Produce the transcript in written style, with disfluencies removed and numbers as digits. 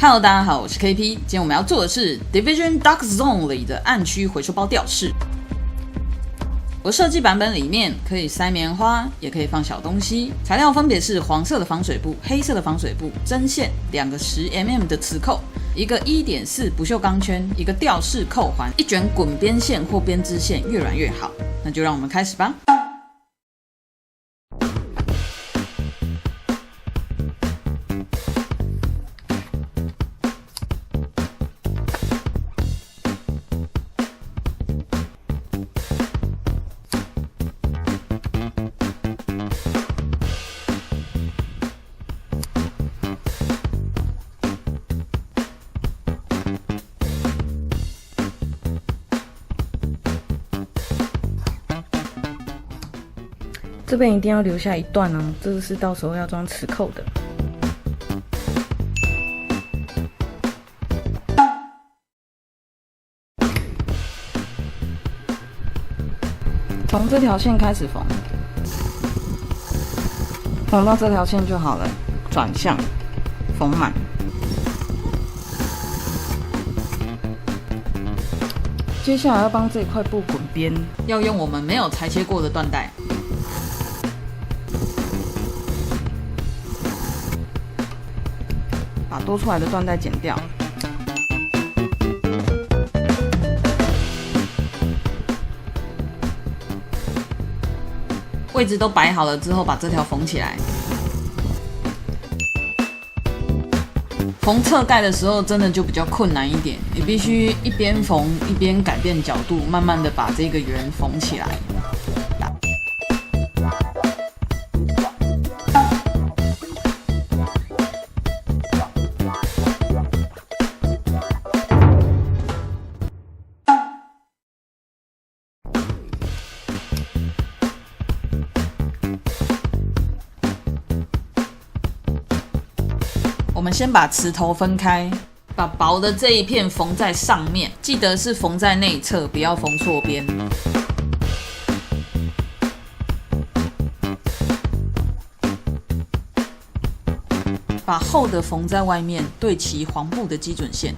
Hello， 大家好，我是 KP。今天我们要做的是 Division Dark Zone 里的暗区回收包吊饰。我设计版本里面可以塞棉花，也可以放小东西。材料分别是黄色的防水布、黑色的防水布、针线、2个10mm 的磁扣、一个1.4不锈钢圈、一个吊饰扣环、一卷滚边线或编织线，越软越好。那就让我们开始吧。这边一定要留下一段哦，这个是到时候要装磁扣的。从这条线开始缝，缝到这条线就好了，转向，缝满。接下来要帮这一块布滚边，要用我们没有裁切过的缎带。把多出来的缎带剪掉。位置都摆好了之后，把这条缝起来。缝侧盖的时候，真的就比较困难一点，你必须一边缝一边改变角度，慢慢的把这个圆缝起来。我们先把磁头分开，把薄的这一片缝在上面，记得是缝在内侧，不要缝错边。把厚的缝在外面，对齐黄布的基准线。